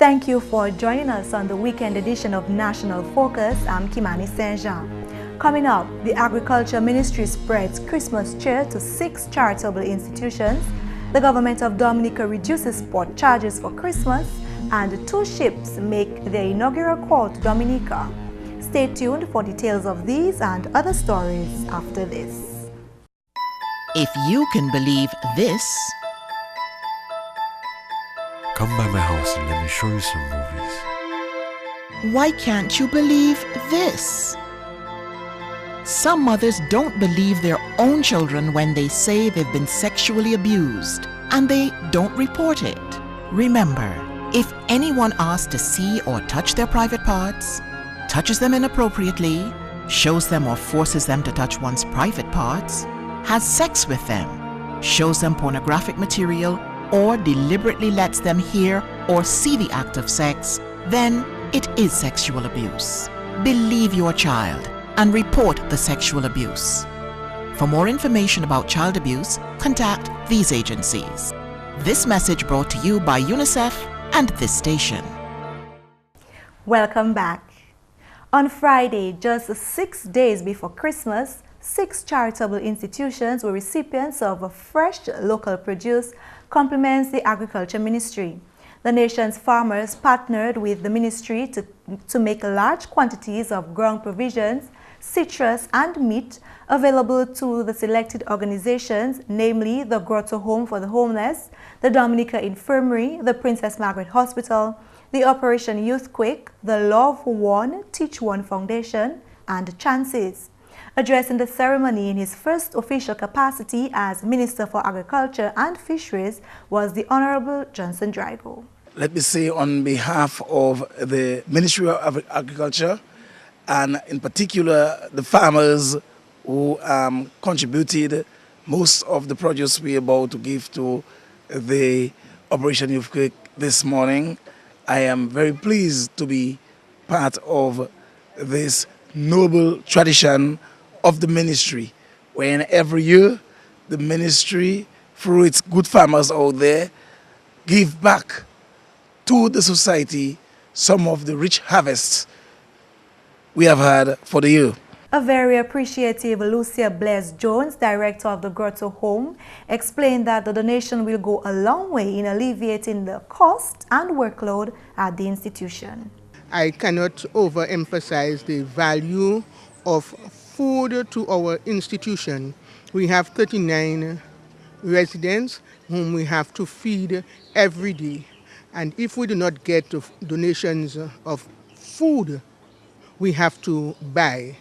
Thank you for joining us on the weekend edition of National Focus. I'm Kimani Saint-Jean. Coming up, the Agriculture Ministry spreads Christmas cheer to 6 charitable institutions. The Government of Dominica reduces port charges for Christmas, and 2 ships make their inaugural call to Dominica. Stay tuned for details of these and other stories after this. If you can believe this, come by my house and let me show you some movies. why can't you believe this? Some mothers don't believe their own children when they say they've been sexually abused, and they don't report it. Remember, if anyone asks to see or touch their private parts, touches them inappropriately, shows them or forces them to touch one's private parts, has sex with them, shows them pornographic material, or deliberately lets them hear or see the act of sex, then it is sexual abuse. Believe your child and report the sexual abuse. For more information about child abuse, contact these agencies. This message brought to you by UNICEF and this station. Welcome back. On Friday, just 6 days before Christmas, 6 charitable institutions were recipients of a fresh local produce complements the Agriculture Ministry. The nation's farmers partnered with the ministry to make large quantities of ground provisions, citrus and meat available to the selected organizations, namely the Grotto Home for the Homeless, the Dominica Infirmary, the Princess Margaret Hospital, the Operation Youthquake, the Love One, Teach One Foundation, and Chances. Addressing the ceremony in his first official capacity as Minister for Agriculture and Fisheries was the Honorable Johnson Drygo. Let me say on behalf of the Ministry of Agriculture, and in particular the farmers who contributed most of the produce we're about to give to the Operation Youthquake this morning, I am very pleased to be part of this noble tradition of the ministry, when every year the ministry, through its good farmers out there, give back to the society some of the rich harvests we have had for the year. A very appreciative Luce Jones, director of the Grotto Home, explained that the donation will go a long way in alleviating the cost and workload at the institution. I cannot overemphasize the value of food to our institution. We have 39 residents whom we have to feed every day. And if we do not get donations of food, we have to buy.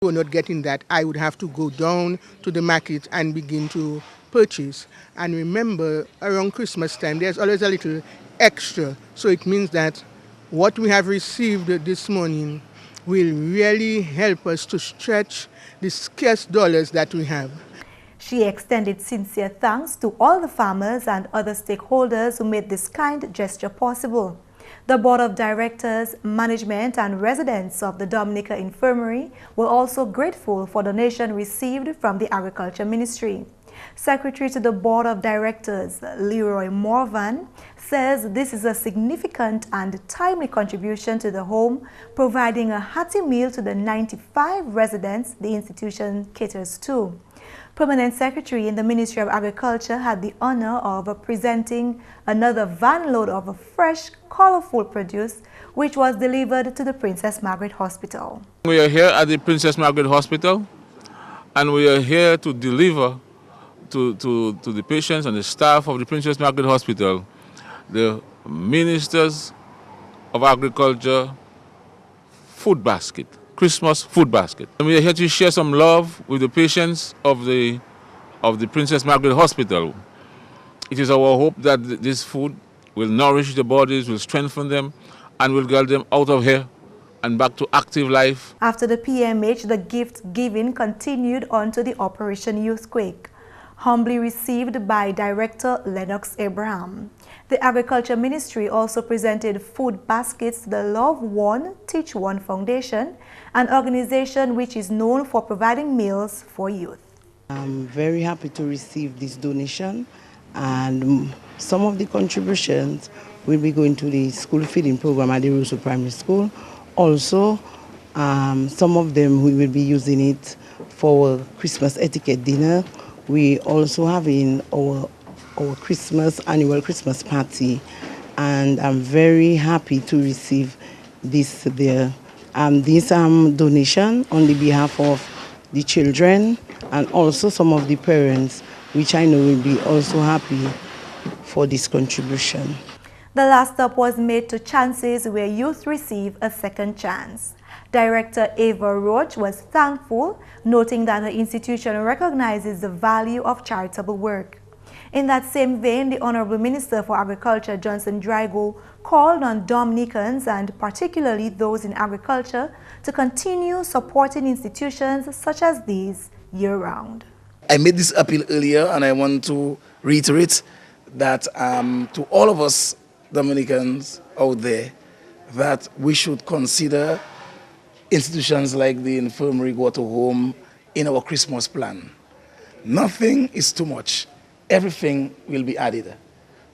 If we're not getting that, I would have to go down to the market and begin to purchase. And remember, around Christmas time, there's always a little extra. So it means that what we have received this morning will really help us to stretch the scarce dollars that we have. She extended sincere thanks to all the farmers and other stakeholders who made this kind gesture possible. The Board of Directors, management and residents of the Dominica Infirmary were also grateful for donation received from the Agriculture Ministry. Secretary to the Board of Directors, Leroy Morvan, says this is a significant and timely contribution to the home, providing a hearty meal to the 95 residents the institution caters to. Permanent Secretary in the Ministry of Agriculture had the honor of presenting another van load of fresh, colorful produce, which was delivered to the Princess Margaret Hospital. We are here at the Princess Margaret Hospital, and we are here to deliver to the patients and the staff of the Princess Margaret Hospital the Ministers of Agriculture food basket. Christmas food basket. And we are here to share some love with the patients of the Princess Margaret Hospital. It is our hope that this food will nourish the bodies, will strengthen them, and will get them out of here and back to active life. After the PMH, the gift giving continued on to the Operation Youthquake, humbly received by Director Lennox Abraham. The Agriculture Ministry also presented food baskets to the Love One, Teach One Foundation, an organization which is known for providing meals for youth. I'm very happy to receive this donation, and Some of the contributions will be going to the school feeding program at the Luce Primary School. Also, some of them we will be using it for Christmas etiquette dinner. We also having our annual Christmas party, and I'm very happy to receive this donation on the behalf of the children and also some of the parents, which I know will be also happy for this contribution. The last stop was made to Chances, where youth receive a second chance. Director Ava Roach was thankful, noting that her institution recognizes the value of charitable work. In that same vein, the Honorable Minister for Agriculture, Johnson Drygo, called on Dominicans, and particularly those in agriculture, to continue supporting institutions such as these year-round. I made this appeal earlier, and I want to reiterate that to all of us Dominicans out there, that we should consider institutions like the infirmary, go to home in our Christmas plan. Nothing is too much. Everything will be added.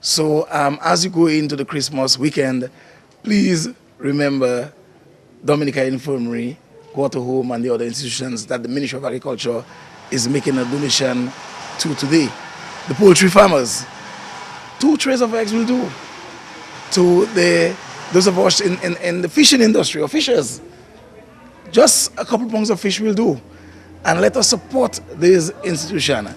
So as you go into the Christmas weekend, please remember Dominica Infirmary, go to home, and the other institutions that the Ministry of Agriculture is making a donation to today. The poultry farmers, 2 trays of eggs will do. To those of us in the fishing industry or fishers, just a couple pounds of fish will do. And let us support this institution.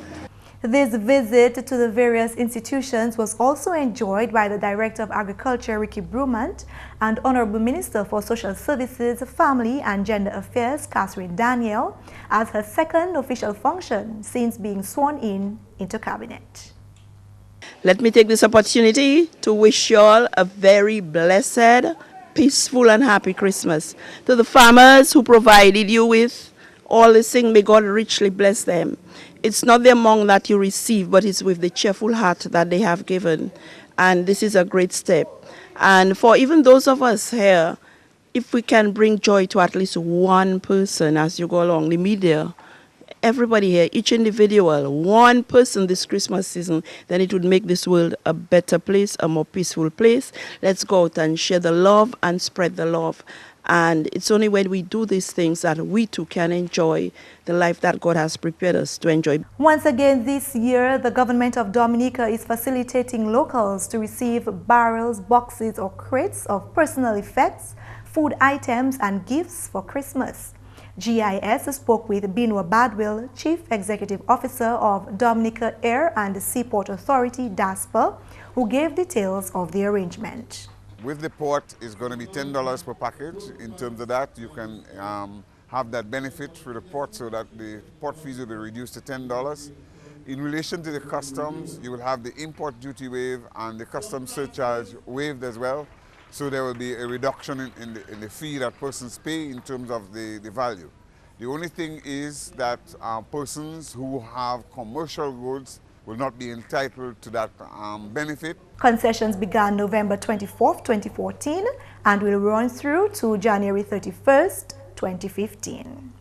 This visit to the various institutions was also enjoyed by the Director of Agriculture, Ricky Brumant, and Honorable Minister for Social Services, Family and Gender Affairs, Catherine Daniel, as her second official function since being sworn into Cabinet. Let me take this opportunity to wish you all a very blessed, peaceful and happy Christmas. To the farmers who provided you with all this thing, may God richly bless them. It's not the amount that you receive, but it's with the cheerful heart that they have given. And this is a great step. And for even those of us here, if we can bring joy to at least one person as you go along, the media, everybody here, each individual, one person this Christmas season, then it would make this world a better place, a more peaceful place. Let's go out and share the love and spread the love. And it's only when we do these things that we too can enjoy the life that God has prepared us to enjoy. Once again this year, the Government of Dominica is facilitating locals to receive barrels, boxes or crates of personal effects, food items and gifts for Christmas. GIS spoke with Binwa Badwill, Chief Executive Officer of Dominica Air and Seaport Authority, DASPA, who gave details of the arrangement. With the port, it's going to be $10 per package. In terms of that, you can have that benefit through the port, so that the port fees will be reduced to $10. In relation to the customs, you will have the import duty waive and the customs surcharge waived as well. So there will be a reduction in the fee that persons pay in terms of the value. The only thing is that persons who have commercial goods will not be entitled to that benefit. Concessions began November 24th, 2014 and will run through to January 31st, 2015.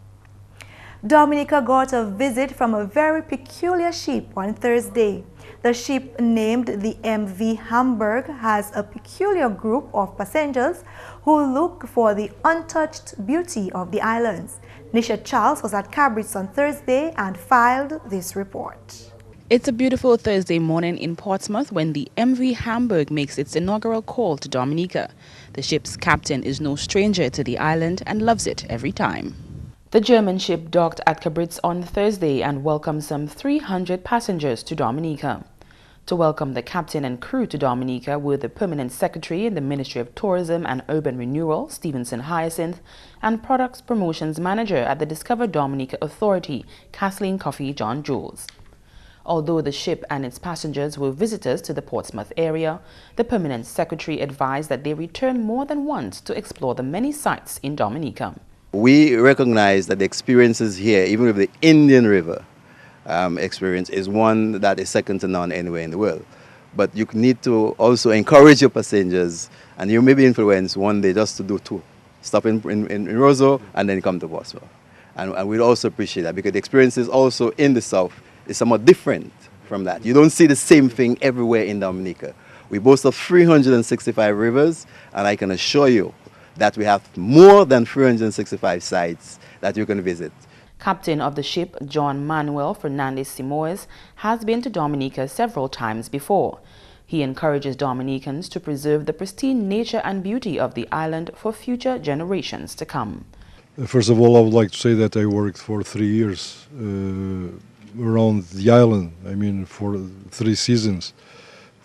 Dominica got a visit from a very peculiar ship on Thursday. The ship, named the MV Hamburg, has a peculiar group of passengers who look for the untouched beauty of the islands. Nisha Charles was at Cambridge on Thursday and filed this report. It's a beautiful Thursday morning in Portsmouth when the MV Hamburg makes its inaugural call to Dominica. The ship's captain is no stranger to the island and loves it every time. The German ship docked at Cambridge on Thursday and welcomed some 300 passengers to Dominica. To welcome the captain and crew to Dominica were the Permanent Secretary in the Ministry of Tourism and Urban Renewal, Stevenson Hyacinth, and Products Promotions Manager at the Discover Dominica Authority, Kathleen Coffey John Jules. Although the ship and its passengers were visitors to the Portsmouth area, the Permanent Secretary advised that they return more than once to explore the many sites in Dominica. We recognize that the experiences here, even with the Indian River experience, is one that is second to none anywhere in the world. But you need to also encourage your passengers, and you may be influenced one day just to do 2. Stop in Roseau and then come to Portsmouth. And we'd also appreciate that, because the experiences also in the south is somewhat different from that. You don't see the same thing everywhere in Dominica. We boast of 365 rivers, and I can assure you that we have more than 365 sites that you can visit. Captain of the ship, John Manuel Fernandez Simoes, has been to Dominica several times before. He encourages Dominicans to preserve the pristine nature and beauty of the island for future generations to come. First of all, I would like to say that I worked for 3 years around the island. I mean, for 3 seasons,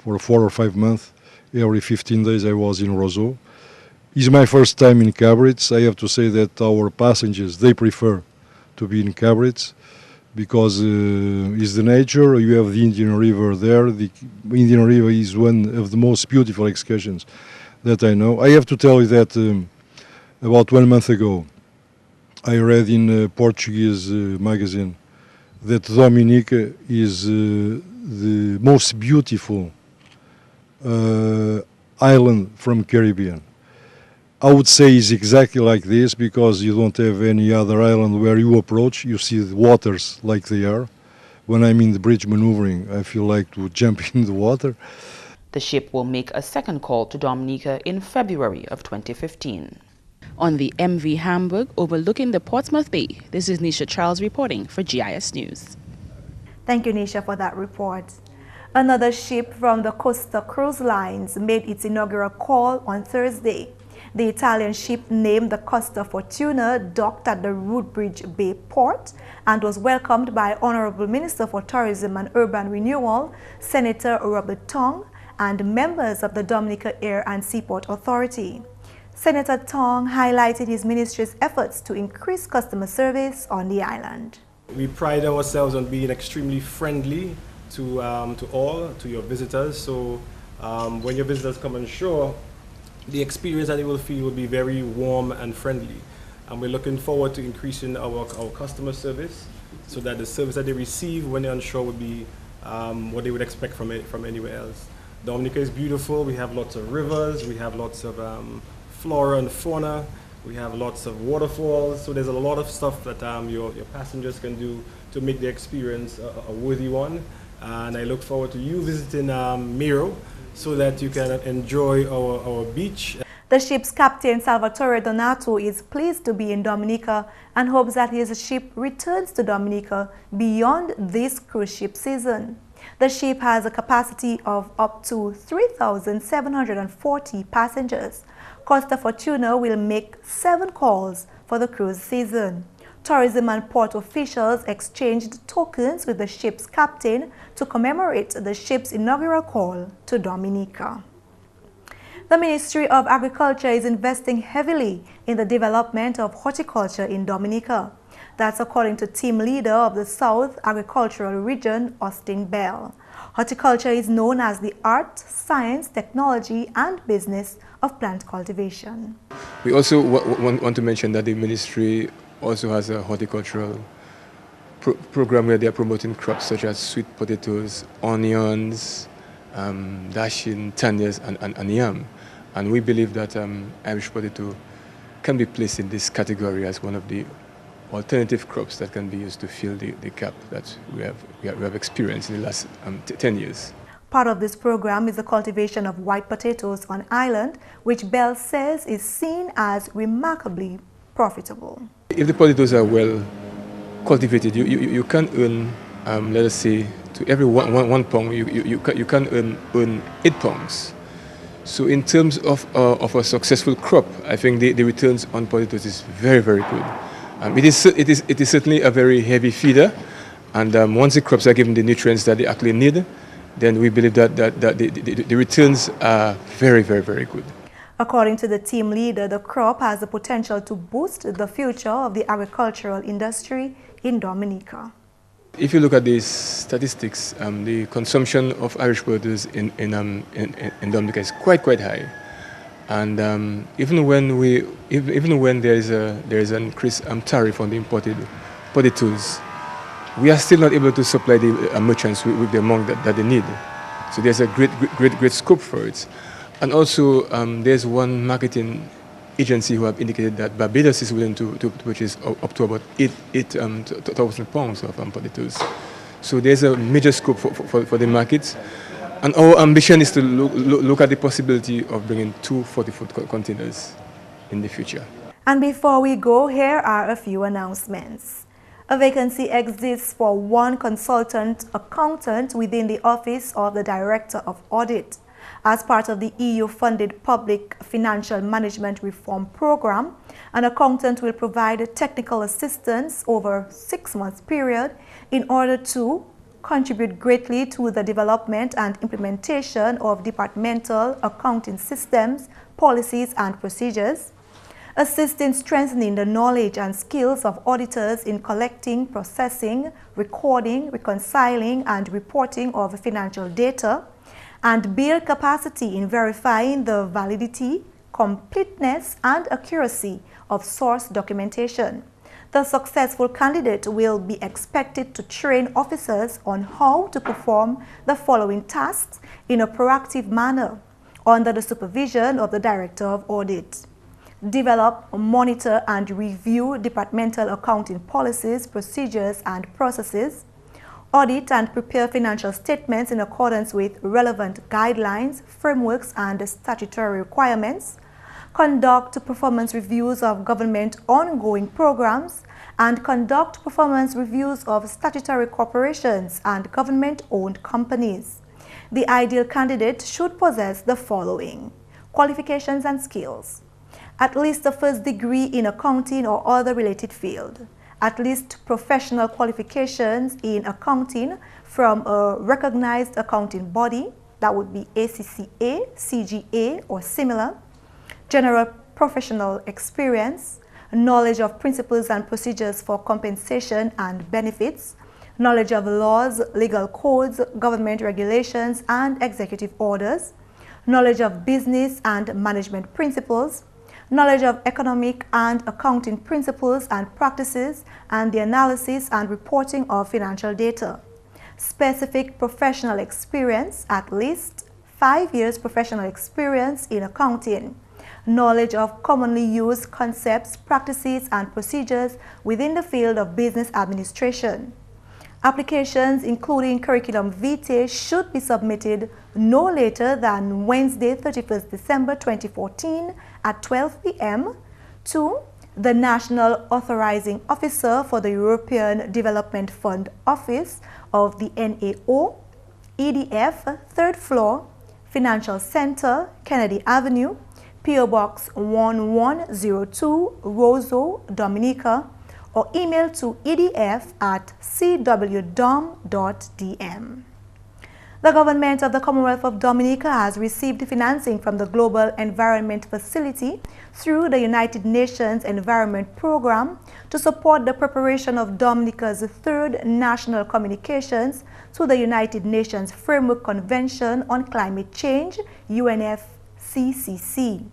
for 4 or 5 months. Every 15 days I was in Roseau. It's my first time in Cabritz. I have to say that our passengers, they prefer to be in Cabritz because it's the nature. You have the Indian River there. The Indian River is one of the most beautiful excursions that I know. I have to tell you that about 1 month ago, I read in a Portuguese magazine that Dominica is the most beautiful island from Caribbean. I would say it's exactly like this because you don't have any other island where you approach, you see the waters like they are. When I'm in the bridge maneuvering, I feel like to jump in the water. The ship will make a second call to Dominica in February of 2015. On the MV Hamburg overlooking the Portsmouth Bay, this is Nisha Charles reporting for GIS News. Thank you, Nisha, for that report. Another ship from the Costa Cruise Lines made its inaugural call on Thursday. The Italian ship named the Costa Fortuna docked at the Woodbridge Bay port and was welcomed by Honorable Minister for Tourism and Urban Renewal, Senator Robert Tong, and members of the Dominica Air and Seaport Authority. Senator Tong highlighted his ministry's efforts to increase customer service on the island. We pride ourselves on being extremely friendly to all, to your visitors. So when your visitors come on shore, the experience that they will feel will be very warm and friendly. And we're looking forward to increasing our customer service so that the service that they receive when they're on shore would be what they would expect from anywhere else. Dominica is beautiful. We have lots of rivers. We have lots of flora and fauna. We have lots of waterfalls. So there's a lot of stuff that your passengers can do to make the experience a worthy one. And I look forward to you visiting Miro so that you can enjoy our beach. The ship's captain, Salvatore Donato, is pleased to be in Dominica and hopes that his ship returns to Dominica beyond this cruise ship season. The ship has a capacity of up to 3,740 passengers. Costa Fortuna will make 7 calls for the cruise season. Tourism and port officials exchanged tokens with the ship's captain to commemorate the ship's inaugural call to Dominica. The Ministry of Agriculture is investing heavily in the development of horticulture in Dominica. That's according to team leader of the South Agricultural Region, Austin Bell. Horticulture is known as the art, science, technology, and business of plant cultivation. We also want to mention that the ministry also has a horticultural program where they are promoting crops such as sweet potatoes, onions, dashing, tanyas, and yam. And we believe that Irish potato can be placed in this category as one of the alternative crops that can be used to fill the gap that we have experienced in the last 10 years. Part of this program is the cultivation of white potatoes on island, which Bell says is seen as remarkably profitable. If the potatoes are well cultivated, you can earn, let us say, to every one pound, you can earn 8 pounds. So in terms of a successful crop, I think the returns on potatoes is very, very good. It is certainly a very heavy feeder, and once the crops are given the nutrients that they actually need, then we believe that the returns are very, very, very good. According to the team leader, the crop has the potential to boost the future of the agricultural industry in Dominica. If you look at the statistics, the consumption of Irish potatoes in Dominica is quite high, and even when there is an increased tariff on the imported potatoes, we are still not able to supply the merchants with the amount that they need. So there's a great scope for it. And also, there's one marketing agency who have indicated that Barbados is willing to purchase up to about 8,000 pounds of potatoes. So there's a major scope for the markets. And our ambition is to look at the possibility of bringing 2 40-foot containers in the future. And before we go, here are a few announcements. A vacancy exists for one consultant accountant within the Office of the Director of Audit. As part of the EU-funded Public Financial Management Reform Program, an accountant will provide technical assistance over a 6-month period in order to contribute greatly to the development and implementation of departmental accounting systems, policies, and procedures, assist in strengthening the knowledge and skills of auditors in collecting, processing, recording, reconciling, and reporting of financial data, and build capacity in verifying the validity, completeness, and accuracy of source documentation. The successful candidate will be expected to train officers on how to perform the following tasks in a proactive manner under the supervision of the Director of Audit. Develop, monitor, and review departmental accounting policies, procedures, and processes. Audit and prepare financial statements in accordance with relevant guidelines, frameworks, and statutory requirements. Conduct performance reviews of government ongoing programs, and conduct performance reviews of statutory corporations and government-owned companies. The ideal candidate should possess the following: qualifications and skills. At least a first degree in accounting or other related field. At least professional qualifications in accounting from a recognized accounting body, that would be ACCA, CGA, or similar. General professional experience, knowledge of principles and procedures for compensation and benefits, knowledge of laws, legal codes, government regulations, and executive orders, knowledge of business and management principles, knowledge of economic and accounting principles and practices, and the analysis and reporting of financial data. Specific professional experience, at least 5 years professional experience in accounting. Knowledge of commonly used concepts, practices, and procedures within the field of business administration. Applications, including curriculum vitae, should be submitted no later than Wednesday, 31st December 2014 at 12 p.m. to the National Authorizing Officer for the European Development Fund Office of the NAO, EDF, 3rd floor, Financial Center, Kennedy Avenue, P.O. Box 1102, Roseau, Dominica, or email to edf@cwdom.dm. The Government of the Commonwealth of Dominica has received financing from the Global Environment Facility through the United Nations Environment Program to support the preparation of Dominica's 3rd National Communications to the United Nations Framework Convention on Climate Change, UNFCCC.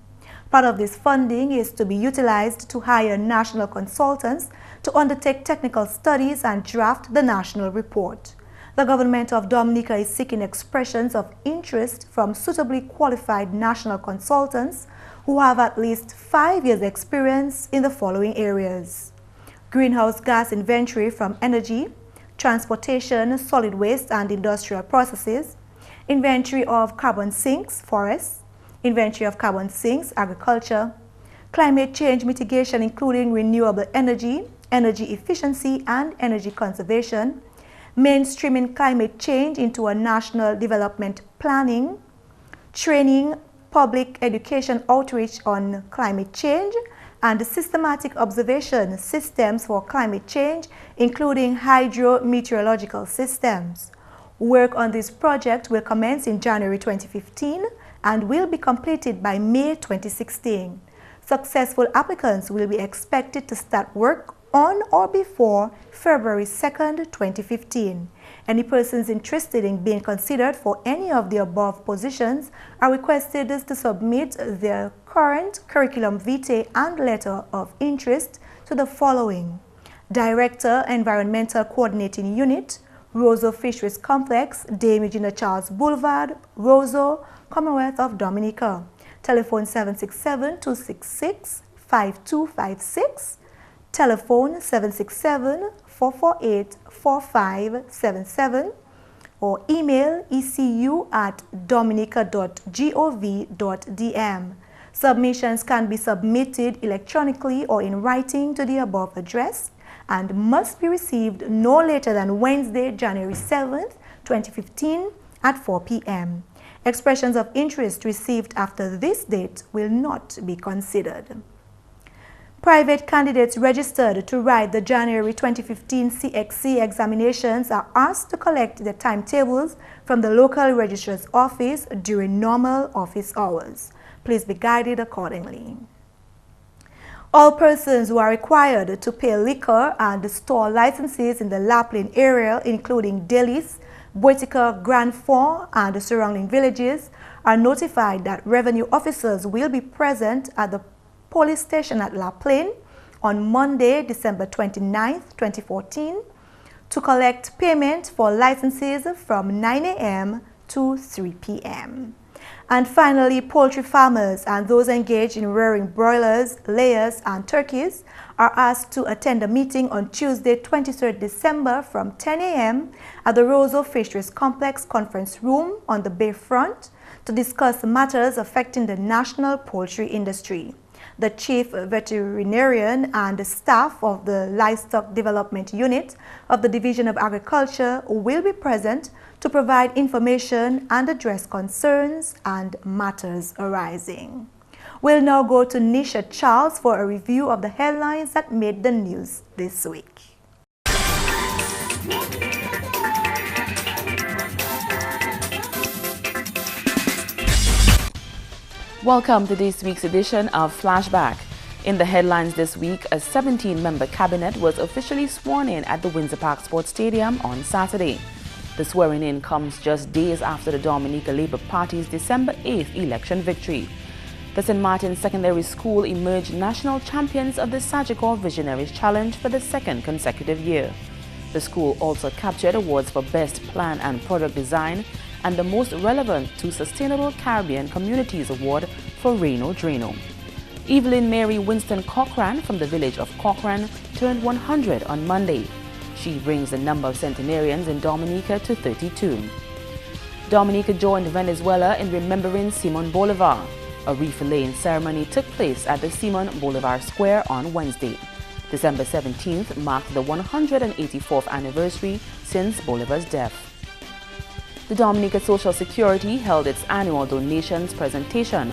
Part of this funding is to be utilized to hire national consultants to undertake technical studies and draft the national report. The Government of Dominica is seeking expressions of interest from suitably qualified national consultants who have at least 5 years' experience in the following areas: greenhouse gas inventory from energy, transportation, solid waste and industrial processes, inventory of carbon sinks, forests, inventory of carbon sinks, agriculture, climate change mitigation including renewable energy, energy efficiency and energy conservation, mainstreaming climate change into a national development planning, training, public education outreach on climate change, and systematic observation systems for climate change, including hydrometeorological systems. Work on this project will commence in January 2015 and will be completed by May 2016. Successful applicants will be expected to start work on or before February 2nd, 2015. Any persons interested in being considered for any of the above positions are requested to submit their current curriculum vitae and letter of interest to the following: Director, Environmental Coordinating Unit, Roseau Fisheries Complex, Dame Regina Charles Boulevard, Roseau, Commonwealth of Dominica. Telephone 767-266-5256. Telephone 767-4 448-4577 or email ecu@dominica.gov.dm. Submissions can be submitted electronically or in writing to the above address and must be received no later than Wednesday, January 7th, 2015 at 4 p.m. Expressions of interest received after this date will not be considered. Private candidates registered to write the January 2015 CXC examinations are asked to collect their timetables from the local registrar's office during normal office hours. Please be guided accordingly. All persons who are required to pay liquor and store licenses in the Lapland area, including Delis, Boitica, Grand Fort, and the surrounding villages, are notified that revenue officers will be present at the police station at La Plaine on Monday, December 29, 2014, to collect payment for licenses from 9 a.m. to 3 p.m. And finally, poultry farmers and those engaged in rearing broilers, layers, and turkeys are asked to attend a meeting on Tuesday, 23rd December from 10 a.m. at the Roseau Fisheries Complex Conference Room on the Bayfront to discuss matters affecting the national poultry industry. The chief veterinarian and the staff of the Livestock Development Unit of the Division of Agriculture will be present to provide information and address concerns and matters arising. We'll now go to Nisha Charles for a review of the headlines that made the news this week. Welcome to this week's edition of Flashback. In the headlines this week, a 17-member cabinet was officially sworn in at the Windsor Park Sports Stadium on Saturday. The swearing-in comes just days after the Dominica Labour Party's December 8th election victory. The St. Martin's Secondary School emerged national champions of the Sagicor Visionaries Challenge for the second consecutive year. The school also captured awards for Best Plan and Product Design and the Most Relevant to Sustainable Caribbean Communities Award for Reno Drano. Evelyn Mary Winston Cochran from the village of Cochran turned 100 on Monday. She brings the number of centenarians in Dominica to 32. Dominica joined Venezuela in remembering Simon Bolivar. A wreath-laying ceremony took place at the Simon Bolivar Square on Wednesday. December 17th marked the 184th anniversary since Bolivar's death. The Dominica Social Security held its annual donations presentation.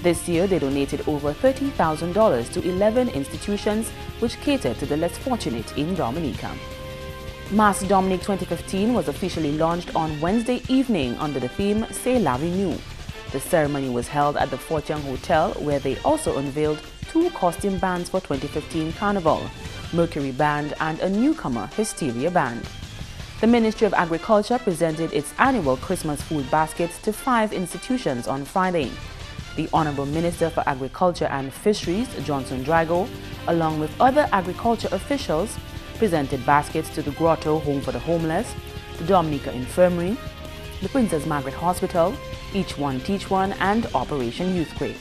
This year, they donated over $30,000 to 11 institutions which cater to the less fortunate in Dominica. Mass Dominic 2015 was officially launched on Wednesday evening under the theme C'est la Renew. The ceremony was held at the Fort Young Hotel, where they also unveiled 2 costume bands for 2015 Carnival, Mercury Band and a newcomer, Hysteria Band. The Ministry of Agriculture presented its annual Christmas food baskets to 5 institutions on Friday. The Honorable Minister for Agriculture and Fisheries, Johnson Drago, along with other agriculture officials, presented baskets to the Grotto Home for the Homeless, the Dominica Infirmary, the Princess Margaret Hospital, Each One Teach One, and Operation Youthquake.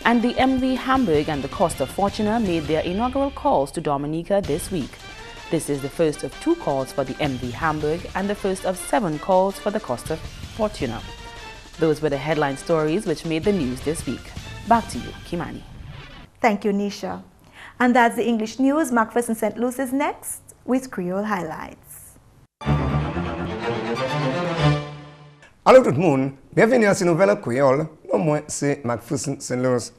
And the MV Hamburg and the Costa Fortuna made their inaugural calls to Dominica this week. This is the first of 2 calls for the MV Hamburg and the first of 7 calls for the Costa Fortuna. Those were the headline stories which made the news this week. Back to you, Kimani. Thank you, Nisha. And that's the English news. McPherson St. Luce is next with Creole highlights. Allô tout le monde, bienvenue à cette nouvelle créole. Moi, c'est McPherson St. Luce.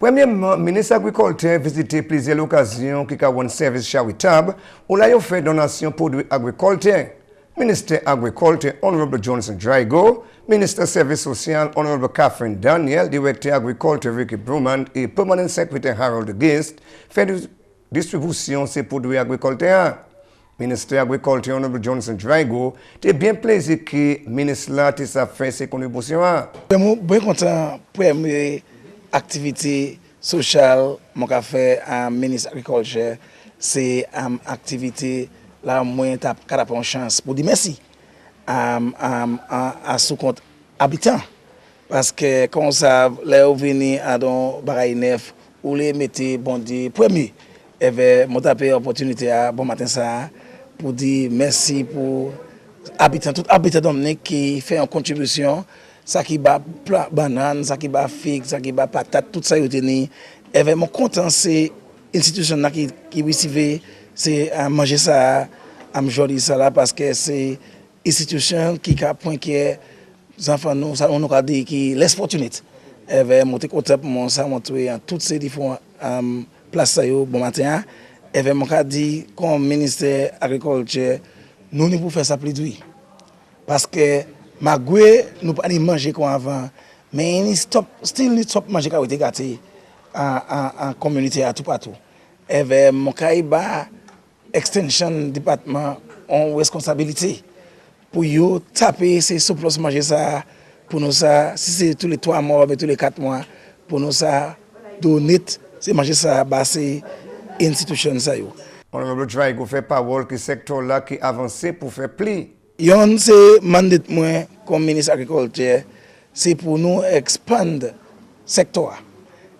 Premièrement, le ministre de l'Agriculture a visité plusieurs occasions qui ont un service charitable où il a fait donation pour produits agriculture. Ministre de l'Agriculture, Honorable Johnson Drago, Ministre Service Social, Honorable Catherine Daniel, Directeur Agriculture Ricky Bruman et Permanent Secretary Harold Guest fait distribution de ces produits agriculteurs. Ministre de l'Agriculture, Honorable Johnson Drago, t'es bien plaisir que le ministre là a fait ses contributions. Je suis bien content pour la activité sociale que j'ai fait à ministre de l'Agriculture. C'est une activité là moins capable une chance pour dire merci à son compte habitant. Parce que quand ça, là où venez à don bagaille neuf, ou les mettez bon dit premier, et ben mon tapé opportunité à bon matin ça pour dire merci pour tout habitant Dominique qui fait une contribution, ça qui bat banane, ça qui bat figue, ça qui bat patate, tout ça y est et vraiment content c'est institution là qui receive c'est à manger ça à me joli ça là parce que c'est institution qui a point qui est enfants nous ça on a dit qui less fortunate et va monter content pour moi ça montrer en toutes ces différentes places ça yo bon matin et va mon dit comme ministère agriculture nous ne pouvons faire ça plus doué parce que malgré nous pas manger comme avant mais il stop manger quand était gâté en communauté à tout partout et vers mon caïba extension département en responsabilité pour yo taper ces surplus manger ça pour nous ça si c'est tous les 3 mois mais tous les 4 mois pour nous ça donner c'est manger ça bah c'est institution ça yo on travail go fait parole que secteur là qui avancer pour faire pli yon c'est mandat moi comme ministre agriculture c'est pour nous expand secteur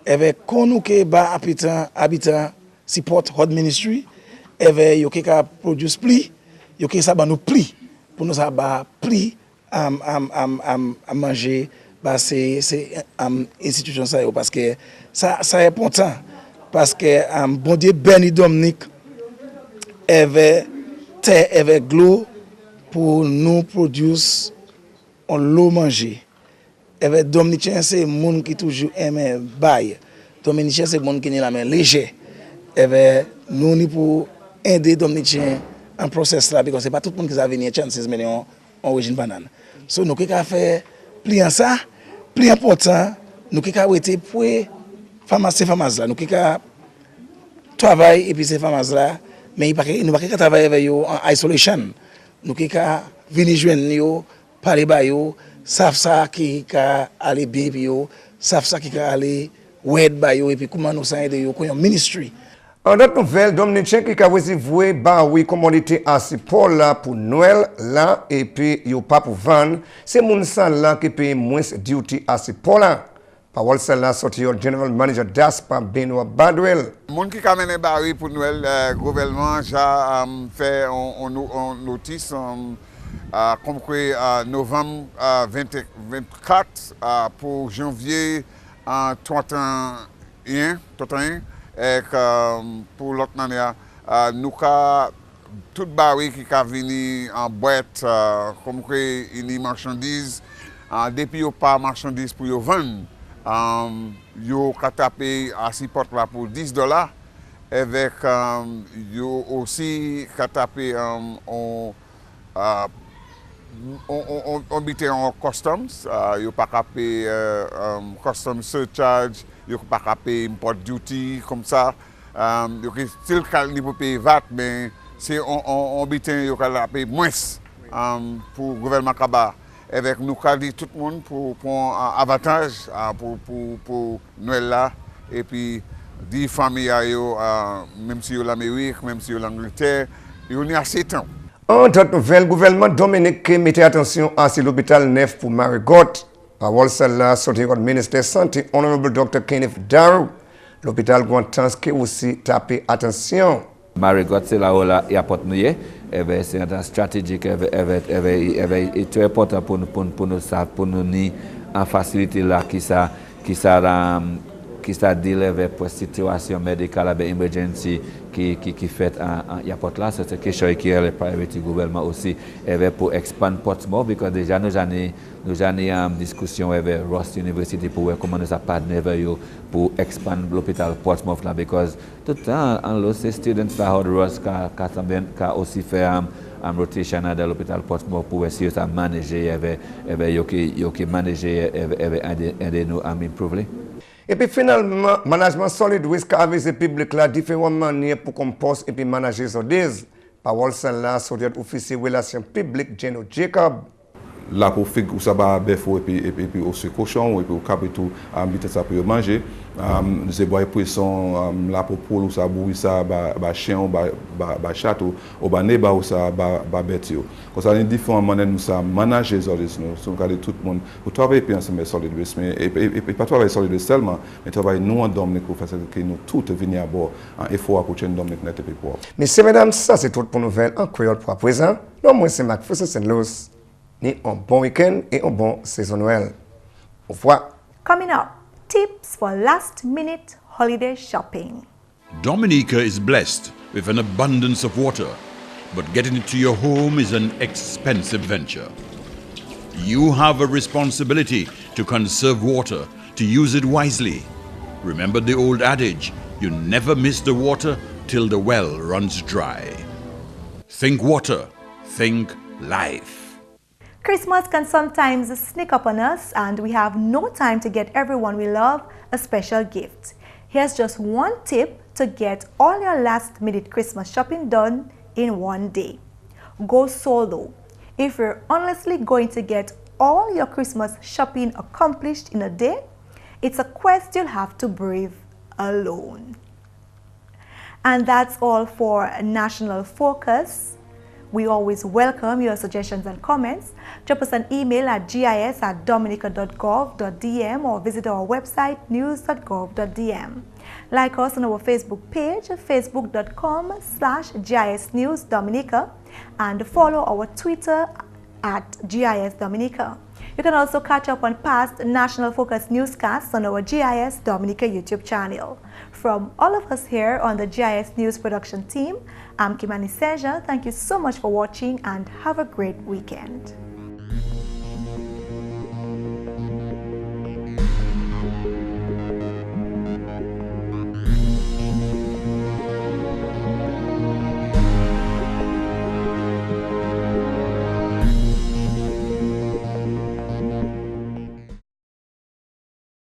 avec qu'on nous que ba habitant support hot ministry avec yo qui produce pli yo qui ça ba nous pli pour nous ça ba pli à manger bah c'est institution ça parce que ça est important parce que bon Dieu béni Dominique avec terre avec l'eau pour nous produire on l'eau manger avec Dominicien c'est monde qui toujours aime bail Dominicien c'est monde qui n'est la main léger avec nous ni pour aider Dominicien en process là parce que c'est pas tout le monde qui a venir chances mais en origine banane so nous qui a fait pliant ça plus important nous qui a été pour pharmacie là nous qui a travail et puis ces pharmacies là mais nous pas travailler avec eux en isolation nous qui a venir joindre yo parler ba yo savent ça qui ka aller bien yo savent ça qui ka aller wed ba yo et puis comment nous ça aider yo comme ministry. En d'autres nouvelles, Dominicien qui a recevé oui commodité à Paul là pour Noël là et puis yo pas pour vendre, c'est moun ça là qui paye moins duty à Paul là. Parole celle-là sorti au General Manager d'ASPA Benoît Badwell. Moun qui a mené oui pour Noël, gouvernement a fait un notice comme quoi novembre 24 pour janvier 31 et pour l'autre année nous avons tout baril qui a venu en boîte comme quoi une marchandise depuis yo pas marchandise pour yo vendre yo ka tapé à 6 portes là pour $10 avec yo aussi ka tapé on bitait en customs yo pas capé customs surcharge yo pas capé import duty comme ça yo still calni pour payer VAT mais c'est on bitait yo ka payer moins pour gouvernement kaba avec nous dit tout le monde pour avantage pour Noël là et puis 10 familles même si l'Amérique même si l'Angleterre ils ont assez de temps. En toute nouvelle, le gouvernement Dominique mettait attention à l'hôpital neuf pour Marigot. Parole celle-là sorti du ministre de Santé, Honorable Dr. Kenneth Darrow. L'hôpital Guantans qui aussi tapé attention. Marigot, c'est là où il y a porte nouée. C'est un stratégique et très important pour nous en faciliter là qui ça deal avec la situation médicale avec emergency qui fait il y a porte là c'est quelque chose qui est le priority gouvernement aussi pour expand Portsmouth parce que déjà nous avons en discussion avec Ross University pour voir comment nous partenaire pour expand l'hôpital Portsmouth là parce que tout le temps en Luce students là Ross qui aussi fait en rotation dans l'hôpital Portsmouth pour essayer de manager avec manager aider nous à improver. Et puis finalement, management solid risk avec le public là, différentes manières pour composer et puis manager sur des. Parole celle-là, sur l'officier relations publiques, Geno Jacob. là pour faire ça va bœuf et puis aussi cochon et puis cap et tout vite ça pour manger c'est bois poisson là pour poule ou ça bouille ça ba chien ou ba chat ou ba neba ou ça ba bête comme ça une différentes manières nous ça manager les autres nous so regarder tout le monde pour travailler puis ensemble solid waste mais et pas travailler solid waste seulement mais travailler nous en Dominique pour faire que nous tout venir à bord en effort pour changer Dominique net et puis pour messieurs mesdames ça c'est tout pour nouvelle en créole pour à présent non moi c'est McPherson St. Luce ni un bon week-end et un bon saison Noël. Au revoir. Coming up, tips for last-minute holiday shopping. Dominica is blessed with an abundance of water, but getting it to your home is an expensive venture. You have a responsibility to conserve water, to use it wisely. Remember the old adage, you never miss the water till the well runs dry. Think water, think life. Christmas can sometimes sneak up on us and we have no time to get everyone we love a special gift. Here's just one tip to get all your last-minute Christmas shopping done in one day. Go solo. If you're honestly going to get all your Christmas shopping accomplished in a day, it's a quest you'll have to brave alone. And that's all for National Focus. We always welcome your suggestions and comments. Drop us an email at gis@dominica.gov.dm or visit our website news.gov.dm. Like us on our Facebook page, facebook.com/GIS News Dominica, and follow our Twitter at GIS Dominica. You can also catch up on past National Focus newscasts on our GIS Dominica YouTube channel. From all of us here on the GIS News production team, I'm Kimani. Thank you so much for watching and have a great weekend.